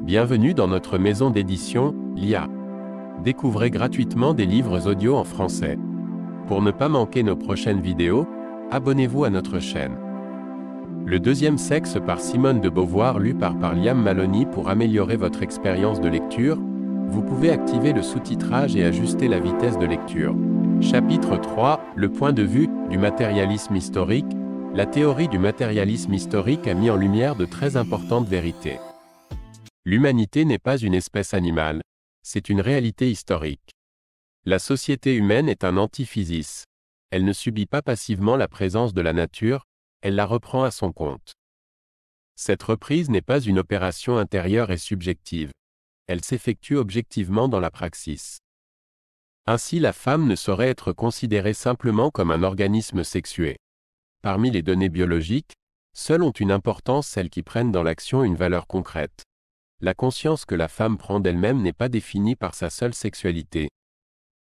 Bienvenue dans notre maison d'édition, l'IA. Découvrez gratuitement des livres audio en français. Pour ne pas manquer nos prochaines vidéos, abonnez-vous à notre chaîne. Le deuxième sexe par Simone de Beauvoir lu par Liam Maloney. Pour améliorer votre expérience de lecture, vous pouvez activer le sous-titrage et ajuster la vitesse de lecture. Chapitre 3, le point de vue du matérialisme historique. La théorie du matérialisme historique a mis en lumière de très importantes vérités. L'humanité n'est pas une espèce animale, c'est une réalité historique. La société humaine est un antiphysis. Elle ne subit pas passivement la présence de la nature, elle la reprend à son compte. Cette reprise n'est pas une opération intérieure et subjective. Elle s'effectue objectivement dans la praxis. Ainsi, la femme ne saurait être considérée simplement comme un organisme sexué. Parmi les données biologiques, seules ont une importance celles qui prennent dans l'action une valeur concrète. La conscience que la femme prend d'elle-même n'est pas définie par sa seule sexualité.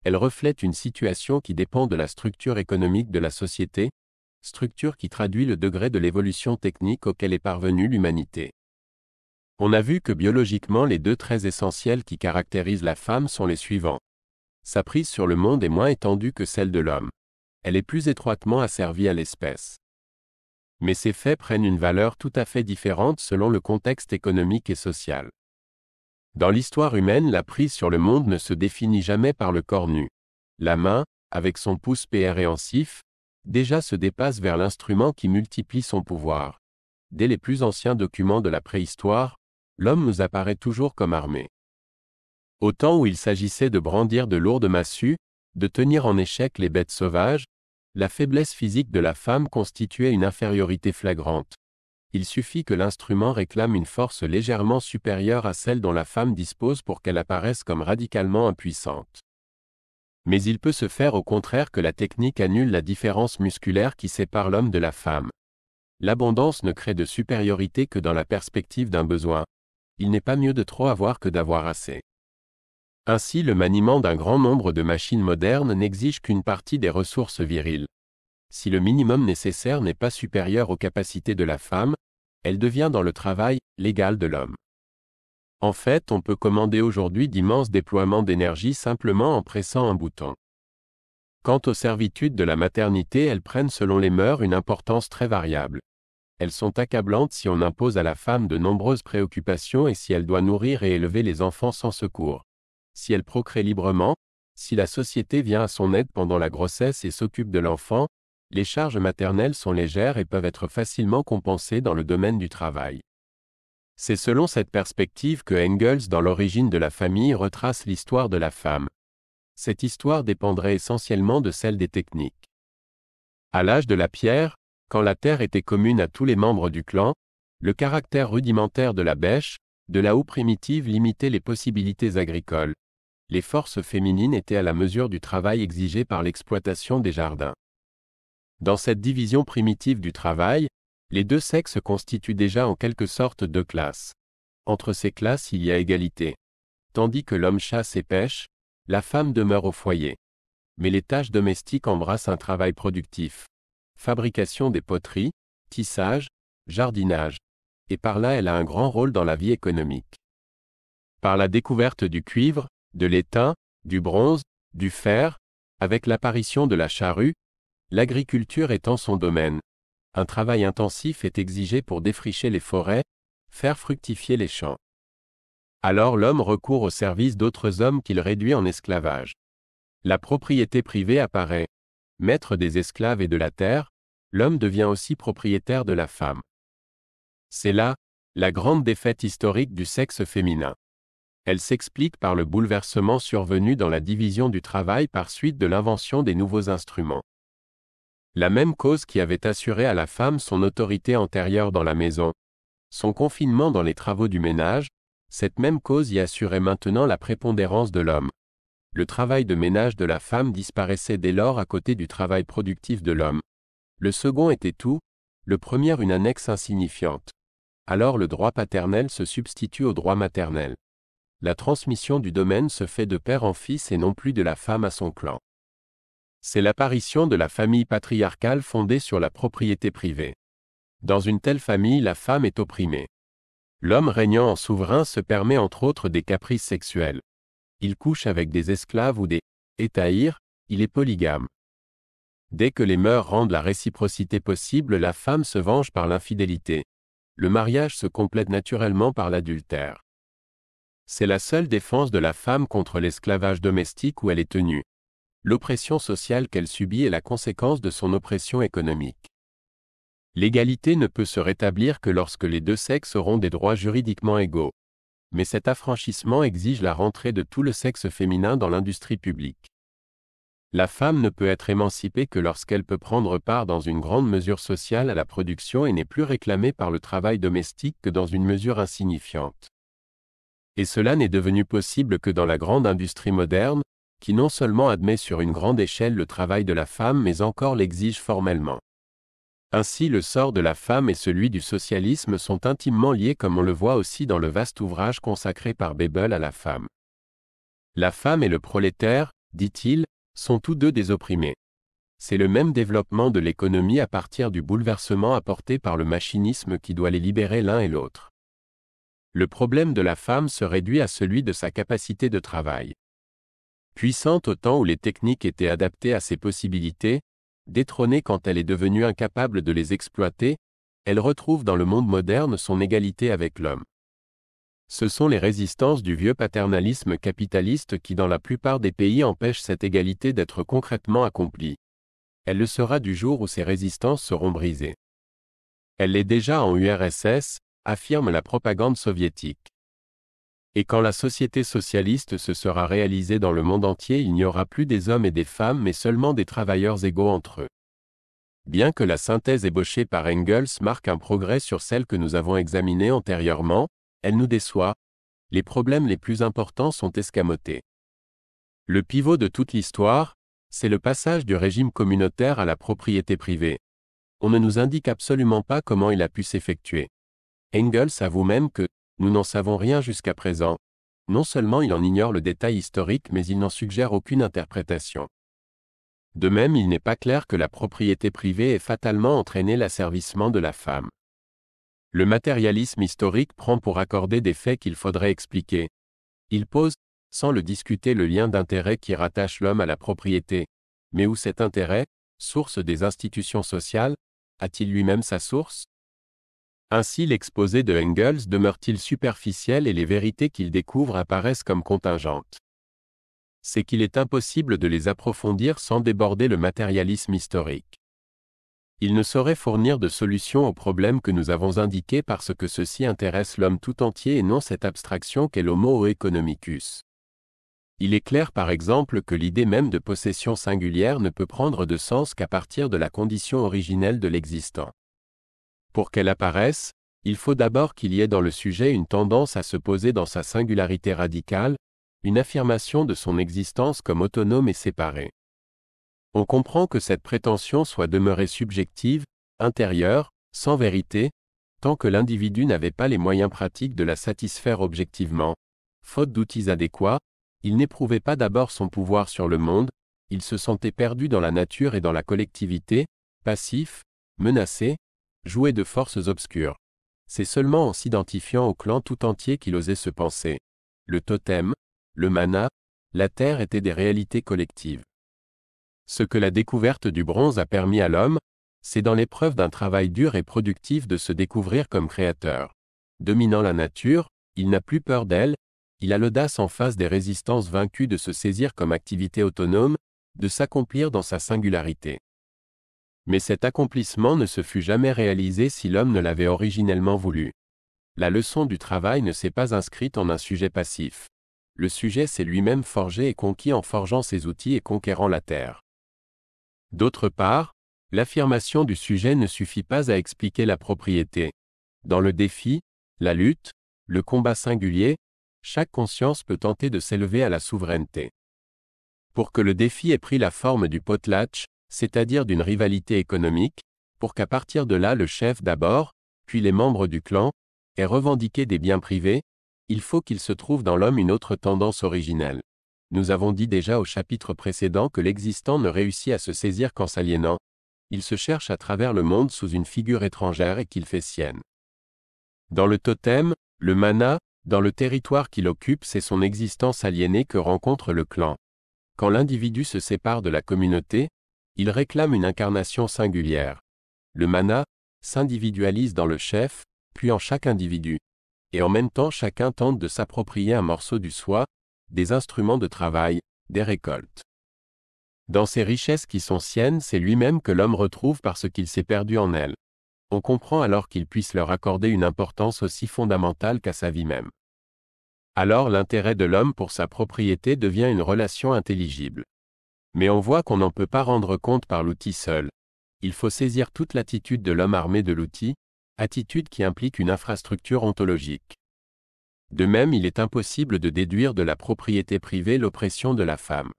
Elle reflète une situation qui dépend de la structure économique de la société, structure qui traduit le degré de l'évolution technique auquel est parvenue l'humanité. On a vu que biologiquement les deux traits essentiels qui caractérisent la femme sont les suivants. Sa prise sur le monde est moins étendue que celle de l'homme. Elle est plus étroitement asservie à l'espèce. Mais ces faits prennent une valeur tout à fait différente selon le contexte économique et social. Dans l'histoire humaine, la prise sur le monde ne se définit jamais par le corps nu. La main, avec son pouce préhensif, déjà se dépasse vers l'instrument qui multiplie son pouvoir. Dès les plus anciens documents de la préhistoire, l'homme nous apparaît toujours comme armé. Au temps où il s'agissait de brandir de lourdes massues, de tenir en échec les bêtes sauvages, la faiblesse physique de la femme constituait une infériorité flagrante. Il suffit que l'instrument réclame une force légèrement supérieure à celle dont la femme dispose pour qu'elle apparaisse comme radicalement impuissante. Mais il peut se faire au contraire que la technique annule la différence musculaire qui sépare l'homme de la femme. L'abondance ne crée de supériorité que dans la perspective d'un besoin. Il n'est pas mieux de trop avoir que d'avoir assez. Ainsi, le maniement d'un grand nombre de machines modernes n'exige qu'une partie des ressources viriles. Si le minimum nécessaire n'est pas supérieur aux capacités de la femme, elle devient dans le travail l'égal de l'homme. En fait, on peut commander aujourd'hui d'immenses déploiements d'énergie simplement en pressant un bouton. Quant aux servitudes de la maternité, elles prennent selon les mœurs une importance très variable. Elles sont accablantes si on impose à la femme de nombreuses préoccupations et si elle doit nourrir et élever les enfants sans secours. Si elle procrée librement, si la société vient à son aide pendant la grossesse et s'occupe de l'enfant, les charges maternelles sont légères et peuvent être facilement compensées dans le domaine du travail. C'est selon cette perspective que Engels, dans l'origine de la famille, retrace l'histoire de la femme. Cette histoire dépendrait essentiellement de celle des techniques. À l'âge de la pierre, quand la terre était commune à tous les membres du clan, le caractère rudimentaire de la bêche, de la houe primitive limitait les possibilités agricoles. Les forces féminines étaient à la mesure du travail exigé par l'exploitation des jardins. Dans cette division primitive du travail, les deux sexes constituent déjà en quelque sorte deux classes. Entre ces classes il y a égalité. Tandis que l'homme chasse et pêche, la femme demeure au foyer. Mais les tâches domestiques embrassent un travail productif. Fabrication des poteries, tissage, jardinage. Et par là elle a un grand rôle dans la vie économique. Par la découverte du cuivre, de l'étain, du bronze, du fer, avec l'apparition de la charrue, l'agriculture étend son domaine. Un travail intensif est exigé pour défricher les forêts, faire fructifier les champs. Alors l'homme recourt au service d'autres hommes qu'il réduit en esclavage. La propriété privée apparaît. Maître des esclaves et de la terre, l'homme devient aussi propriétaire de la femme. C'est là, la grande défaite historique du sexe féminin. Elle s'explique par le bouleversement survenu dans la division du travail par suite de l'invention des nouveaux instruments. La même cause qui avait assuré à la femme son autorité antérieure dans la maison, son confinement dans les travaux du ménage, cette même cause y assurait maintenant la prépondérance de l'homme. Le travail de ménage de la femme disparaissait dès lors à côté du travail productif de l'homme. Le second était tout, le premier une annexe insignifiante. Alors le droit paternel se substitue au droit maternel. La transmission du domaine se fait de père en fils et non plus de la femme à son clan. C'est l'apparition de la famille patriarcale fondée sur la propriété privée. Dans une telle famille, la femme est opprimée. L'homme régnant en souverain se permet entre autres des caprices sexuels. Il couche avec des esclaves ou des hétaïres, il est polygame. Dès que les mœurs rendent la réciprocité possible, la femme se venge par l'infidélité. Le mariage se complète naturellement par l'adultère. C'est la seule défense de la femme contre l'esclavage domestique où elle est tenue. L'oppression sociale qu'elle subit est la conséquence de son oppression économique. L'égalité ne peut se rétablir que lorsque les deux sexes auront des droits juridiquement égaux. Mais cet affranchissement exige la rentrée de tout le sexe féminin dans l'industrie publique. La femme ne peut être émancipée que lorsqu'elle peut prendre part dans une grande mesure sociale à la production et n'est plus réclamée par le travail domestique que dans une mesure insignifiante. Et cela n'est devenu possible que dans la grande industrie moderne, qui non seulement admet sur une grande échelle le travail de la femme mais encore l'exige formellement. Ainsi le sort de la femme et celui du socialisme sont intimement liés comme on le voit aussi dans le vaste ouvrage consacré par Bebel à la femme. La femme et le prolétaire, dit-il, sont tous deux des opprimés. C'est le même développement de l'économie à partir du bouleversement apporté par le machinisme qui doit les libérer l'un et l'autre. Le problème de la femme se réduit à celui de sa capacité de travail. Puissante au temps où les techniques étaient adaptées à ses possibilités, détrônée quand elle est devenue incapable de les exploiter, elle retrouve dans le monde moderne son égalité avec l'homme. Ce sont les résistances du vieux paternalisme capitaliste qui dans la plupart des pays empêchent cette égalité d'être concrètement accomplie. Elle le sera du jour où ces résistances seront brisées. Elle l'est déjà en URSS, affirme la propagande soviétique. Et quand la société socialiste se sera réalisée dans le monde entier, il n'y aura plus des hommes et des femmes mais seulement des travailleurs égaux entre eux. Bien que la synthèse ébauchée par Engels marque un progrès sur celle que nous avons examinée antérieurement, elle nous déçoit. Les problèmes les plus importants sont escamotés. Le pivot de toute l'histoire, c'est le passage du régime communautaire à la propriété privée. On ne nous indique absolument pas comment il a pu s'effectuer. Engels avoue même que nous n'en savons rien jusqu'à présent. Non seulement il en ignore le détail historique, mais il n'en suggère aucune interprétation. De même, il n'est pas clair que la propriété privée ait fatalement entraîné l'asservissement de la femme. Le matérialisme historique prend pour accorder des faits qu'il faudrait expliquer. Il pose, sans le discuter, le lien d'intérêt qui rattache l'homme à la propriété. Mais où cet intérêt, source des institutions sociales, a-t-il lui-même sa source ? Ainsi l'exposé de Engels demeure-t-il superficiel et les vérités qu'il découvre apparaissent comme contingentes. C'est qu'il est impossible de les approfondir sans déborder le matérialisme historique. Il ne saurait fournir de solution aux problèmes que nous avons indiqués parce que ceux-ci intéressent l'homme tout entier et non cette abstraction qu'est l'homo economicus. Il est clair par exemple que l'idée même de possession singulière ne peut prendre de sens qu'à partir de la condition originelle de l'existant. Pour qu'elle apparaisse, il faut d'abord qu'il y ait dans le sujet une tendance à se poser dans sa singularité radicale, une affirmation de son existence comme autonome et séparée. On comprend que cette prétention soit demeurée subjective, intérieure, sans vérité, tant que l'individu n'avait pas les moyens pratiques de la satisfaire objectivement. Faute d'outils adéquats, il n'éprouvait pas d'abord son pouvoir sur le monde, il se sentait perdu dans la nature et dans la collectivité, passif, menacé, joué de forces obscures. C'est seulement en s'identifiant au clan tout entier qu'il osait se penser. Le totem, le mana, la terre étaient des réalités collectives. Ce que la découverte du bronze a permis à l'homme, c'est dans l'épreuve d'un travail dur et productif de se découvrir comme créateur. Dominant la nature, il n'a plus peur d'elle, il a l'audace en face des résistances vaincues de se saisir comme activité autonome, de s'accomplir dans sa singularité. Mais cet accomplissement ne se fut jamais réalisé si l'homme ne l'avait originellement voulu. La leçon du travail ne s'est pas inscrite en un sujet passif. Le sujet s'est lui-même forgé et conquis en forgeant ses outils et conquérant la terre. D'autre part, l'affirmation du sujet ne suffit pas à expliquer la propriété. Dans le défi, la lutte, le combat singulier, chaque conscience peut tenter de s'élever à la souveraineté. Pour que le défi ait pris la forme du potlatch, c'est-à-dire d'une rivalité économique, pour qu'à partir de là le chef d'abord, puis les membres du clan, aient revendiqué des biens privés, il faut qu'il se trouve dans l'homme une autre tendance originelle. Nous avons dit déjà au chapitre précédent que l'existant ne réussit à se saisir qu'en s'aliénant. Il se cherche à travers le monde sous une figure étrangère et qu'il fait sienne. Dans le totem, Le mana, dans le territoire qu'il occupe, c'est son existence aliénée que rencontre le clan. Quand l'individu se sépare de la communauté, il réclame une incarnation singulière. Le mana s'individualise dans le chef, puis en chaque individu. Et en même temps, chacun tente de s'approprier un morceau du soi, des instruments de travail, des récoltes. Dans ces richesses qui sont siennes, c'est lui-même que l'homme retrouve parce qu'il s'est perdu en elles. On comprend alors qu'il puisse leur accorder une importance aussi fondamentale qu'à sa vie même. Alors l'intérêt de l'homme pour sa propriété devient une relation intelligible. Mais on voit qu'on n'en peut pas rendre compte par l'outil seul. Il faut saisir toute l'attitude de l'homme armé de l'outil, attitude qui implique une infrastructure ontologique. De même, il est impossible de déduire de la propriété privée l'oppression de la femme.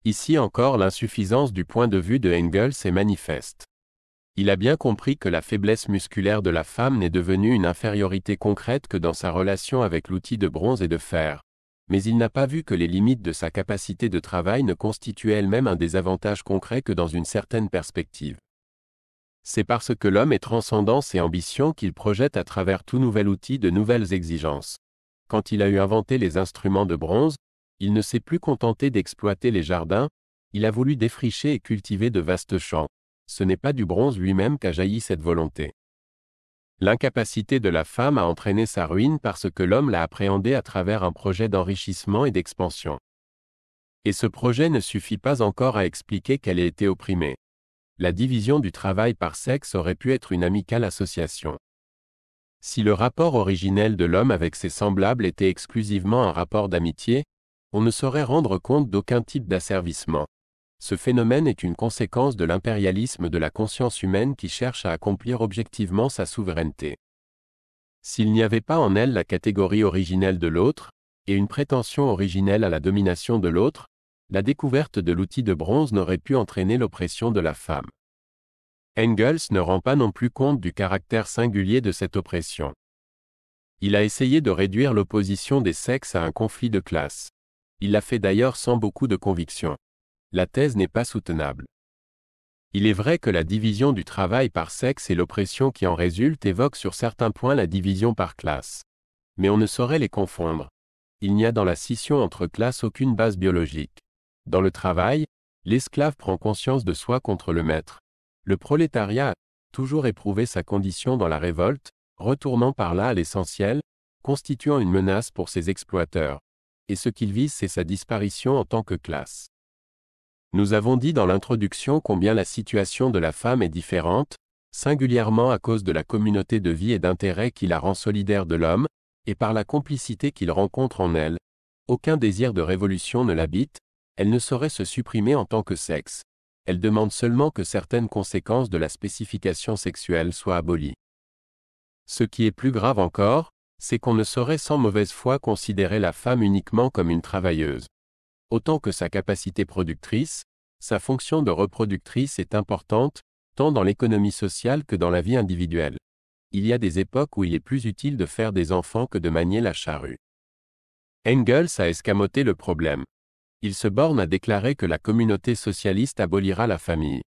Ici encore, l'insuffisance du point de vue de Engels est manifeste. Il a bien compris que la faiblesse musculaire de la femme n'est devenue une infériorité concrète que dans sa relation avec l'outil de bronze et de fer. Mais il n'a pas vu que les limites de sa capacité de travail ne constituaient elles-mêmes un désavantage concret que dans une certaine perspective. C'est parce que l'homme est transcendance et ambition qu'il projette à travers tout nouvel outil de nouvelles exigences. Quand il a eu inventé les instruments de bronze, il ne s'est plus contenté d'exploiter les jardins, il a voulu défricher et cultiver de vastes champs. Ce n'est pas du bronze lui-même qu'a jailli cette volonté. L'incapacité de la femme a entraîné sa ruine parce que l'homme l'a appréhendée à travers un projet d'enrichissement et d'expansion. Et ce projet ne suffit pas encore à expliquer qu'elle ait été opprimée. La division du travail par sexe aurait pu être une amicale association. Si le rapport originel de l'homme avec ses semblables était exclusivement un rapport d'amitié, on ne saurait rendre compte d'aucun type d'asservissement. Ce phénomène est une conséquence de l'impérialisme de la conscience humaine qui cherche à accomplir objectivement sa souveraineté. S'il n'y avait pas en elle la catégorie originelle de l'autre, et une prétention originelle à la domination de l'autre, la découverte de l'outil de bronze n'aurait pu entraîner l'oppression de la femme. Engels ne rend pas non plus compte du caractère singulier de cette oppression. Il a essayé de réduire l'opposition des sexes à un conflit de classe. Il l'a fait d'ailleurs sans beaucoup de conviction. La thèse n'est pas soutenable. Il est vrai que la division du travail par sexe et l'oppression qui en résulte évoquent sur certains points la division par classe. Mais on ne saurait les confondre. Il n'y a dans la scission entre classes aucune base biologique. Dans le travail, l'esclave prend conscience de soi contre le maître. Le prolétariat a toujours éprouvé sa condition dans la révolte, retournant par là à l'essentiel, constituant une menace pour ses exploiteurs. Et ce qu'il vise, c'est sa disparition en tant que classe. Nous avons dit dans l'introduction combien la situation de la femme est différente, singulièrement à cause de la communauté de vie et d'intérêt qui la rend solidaire de l'homme, et par la complicité qu'il rencontre en elle. Aucun désir de révolution ne l'habite, elle ne saurait se supprimer en tant que sexe. Elle demande seulement que certaines conséquences de la spécification sexuelle soient abolies. Ce qui est plus grave encore, c'est qu'on ne saurait sans mauvaise foi considérer la femme uniquement comme une travailleuse. Autant que sa capacité productrice, sa fonction de reproductrice est importante, tant dans l'économie sociale que dans la vie individuelle. Il y a des époques où il est plus utile de faire des enfants que de manier la charrue. Engels a escamoté le problème. Il se borne à déclarer que la communauté socialiste abolira la famille.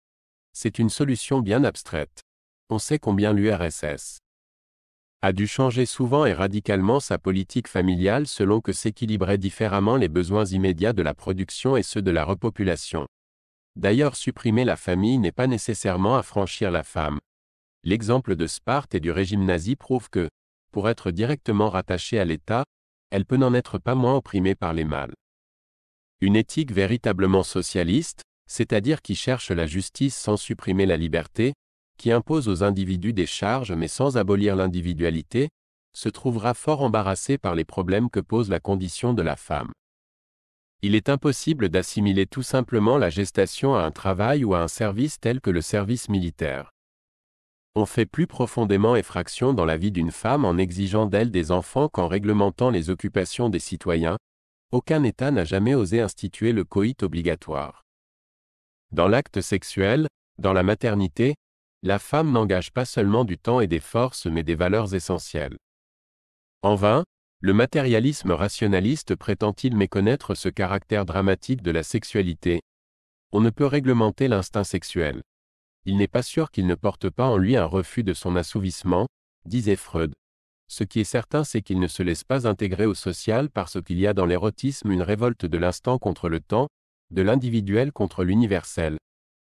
C'est une solution bien abstraite. On sait combien l'URSS a dû changer souvent et radicalement sa politique familiale selon que s'équilibraient différemment les besoins immédiats de la production et ceux de la repopulation. D'ailleurs, supprimer la famille n'est pas nécessairement affranchir la femme. L'exemple de Sparte et du régime nazi prouve que, pour être directement rattachée à l'État, elle peut n'en être pas moins opprimée par les mâles. Une éthique véritablement socialiste, c'est-à-dire qui cherche la justice sans supprimer la liberté, qui impose aux individus des charges mais sans abolir l'individualité, se trouvera fort embarrassée par les problèmes que pose la condition de la femme. Il est impossible d'assimiler tout simplement la gestation à un travail ou à un service tel que le service militaire. On fait plus profondément effraction dans la vie d'une femme en exigeant d'elle des enfants qu'en réglementant les occupations des citoyens. Aucun État n'a jamais osé instituer le coït obligatoire. Dans l'acte sexuel, dans la maternité, la femme n'engage pas seulement du temps et des forces mais des valeurs essentielles. En vain, le matérialisme rationaliste prétend-il méconnaître ce caractère dramatique de la sexualité. On ne peut réglementer l'instinct sexuel. Il n'est pas sûr qu'il ne porte pas en lui un refus de son assouvissement, disait Freud. Ce qui est certain, c'est qu'il ne se laisse pas intégrer au social parce qu'il y a dans l'érotisme une révolte de l'instant contre le temps, de l'individuel contre l'universel.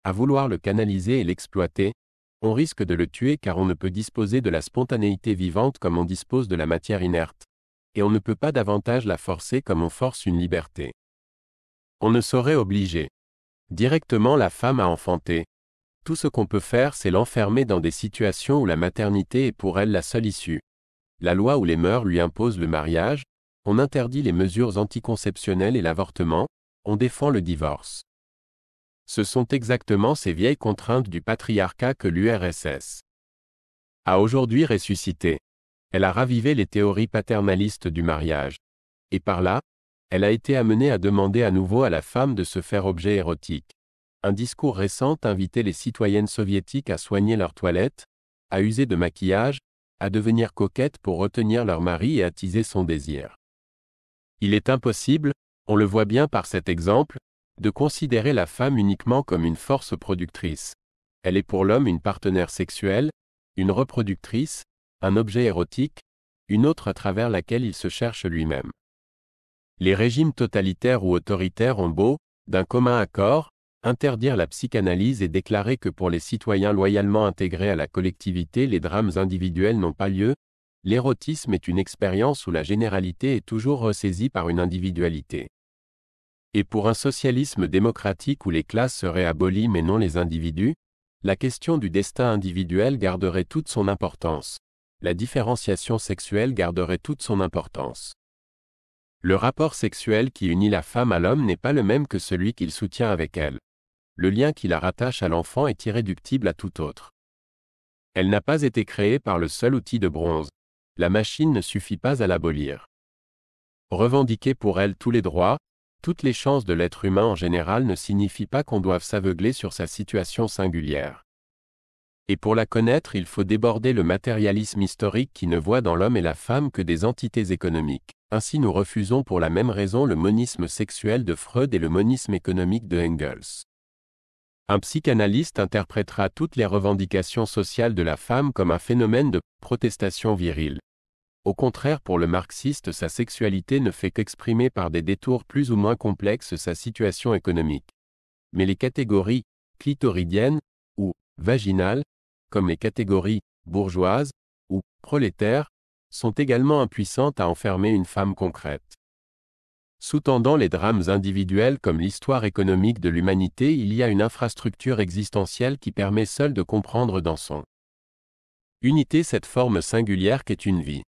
À vouloir le canaliser et l'exploiter, on risque de le tuer car on ne peut disposer de la spontanéité vivante comme on dispose de la matière inerte. Et on ne peut pas davantage la forcer comme on force une liberté. On ne saurait obliger directement la femme à enfanter. Tout ce qu'on peut faire, c'est l'enfermer dans des situations où la maternité est pour elle la seule issue. La loi ou les mœurs lui imposent le mariage, on interdit les mesures anticonceptionnelles et l'avortement, on défend le divorce. Ce sont exactement ces vieilles contraintes du patriarcat que l'URSS a aujourd'hui ressuscité. Elle a ravivé les théories paternalistes du mariage. Et par là, elle a été amenée à demander à nouveau à la femme de se faire objet érotique. Un discours récent invitait les citoyennes soviétiques à soigner leur toilette, à user de maquillage, à devenir coquettes pour retenir leur mari et attiser son désir. Il est impossible, on le voit bien par cet exemple, de considérer la femme uniquement comme une force productrice. Elle est pour l'homme une partenaire sexuelle, une reproductrice, un objet érotique, une autre à travers laquelle il se cherche lui-même. Les régimes totalitaires ou autoritaires ont beau, d'un commun accord, interdire la psychanalyse et déclarer que pour les citoyens loyalement intégrés à la collectivité les drames individuels n'ont pas lieu, l'érotisme est une expérience où la généralité est toujours ressaisie par une individualité. Et pour un socialisme démocratique où les classes seraient abolies mais non les individus, la question du destin individuel garderait toute son importance. La différenciation sexuelle garderait toute son importance. Le rapport sexuel qui unit la femme à l'homme n'est pas le même que celui qu'il soutient avec elle. Le lien qui la rattache à l'enfant est irréductible à tout autre. Elle n'a pas été créée par le seul outil de bronze. La machine ne suffit pas à l'abolir. Revendiquer pour elle tous les droits, toutes les chances de l'être humain en général ne signifie pas qu'on doive s'aveugler sur sa situation singulière. Et pour la connaître, il faut déborder le matérialisme historique qui ne voit dans l'homme et la femme que des entités économiques. Ainsi nous refusons pour la même raison le monisme sexuel de Freud et le monisme économique de Engels. Un psychanalyste interprétera toutes les revendications sociales de la femme comme un phénomène de protestation virile. Au contraire, pour le marxiste, sa sexualité ne fait qu'exprimer par des détours plus ou moins complexes sa situation économique. Mais les catégories clitoridiennes ou vaginales, comme les catégories bourgeoises ou prolétaires, sont également impuissantes à enfermer une femme concrète. Sous-tendant les drames individuels comme l'histoire économique de l'humanité, il y a une infrastructure existentielle qui permet seule de comprendre dans son unité cette forme singulière qu'est une vie.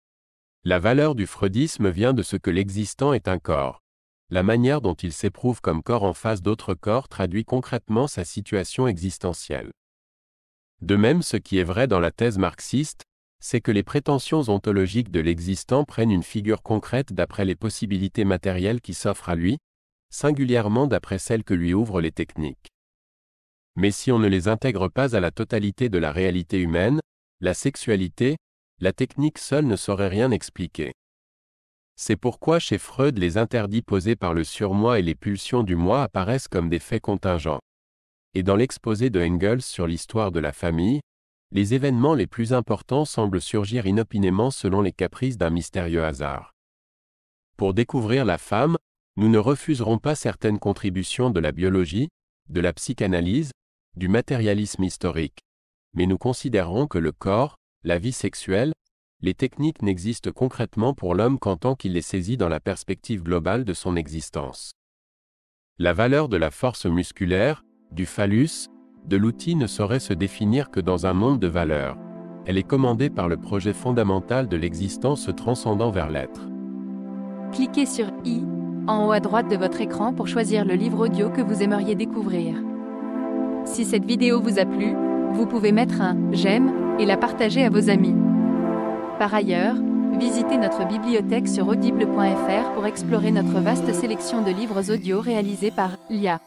La valeur du freudisme vient de ce que l'existant est un corps. La manière dont il s'éprouve comme corps en face d'autres corps traduit concrètement sa situation existentielle. De même, ce qui est vrai dans la thèse marxiste, c'est que les prétentions ontologiques de l'existant prennent une figure concrète d'après les possibilités matérielles qui s'offrent à lui, singulièrement d'après celles que lui ouvrent les techniques. Mais si on ne les intègre pas à la totalité de la réalité humaine, la sexualité, la technique seule ne saurait rien expliquer. C'est pourquoi chez Freud les interdits posés par le surmoi et les pulsions du moi apparaissent comme des faits contingents. Et dans l'exposé de Engels sur l'histoire de la famille, les événements les plus importants semblent surgir inopinément selon les caprices d'un mystérieux hasard. Pour découvrir la femme, nous ne refuserons pas certaines contributions de la biologie, de la psychanalyse, du matérialisme historique. Mais nous considérons que le corps, la vie sexuelle, les techniques n'existent concrètement pour l'homme qu'en tant qu'il les saisit dans la perspective globale de son existence. La valeur de la force musculaire, du phallus, de l'outil ne saurait se définir que dans un monde de valeurs. Elle est commandée par le projet fondamental de l'existence transcendant vers l'être. Cliquez sur I, en haut à droite de votre écran pour choisir le livre audio que vous aimeriez découvrir. Si cette vidéo vous a plu, vous pouvez mettre un « j'aime » et la partager à vos amis. Par ailleurs, visitez notre bibliothèque sur audible.fr pour explorer notre vaste sélection de livres audio réalisés par l'IA.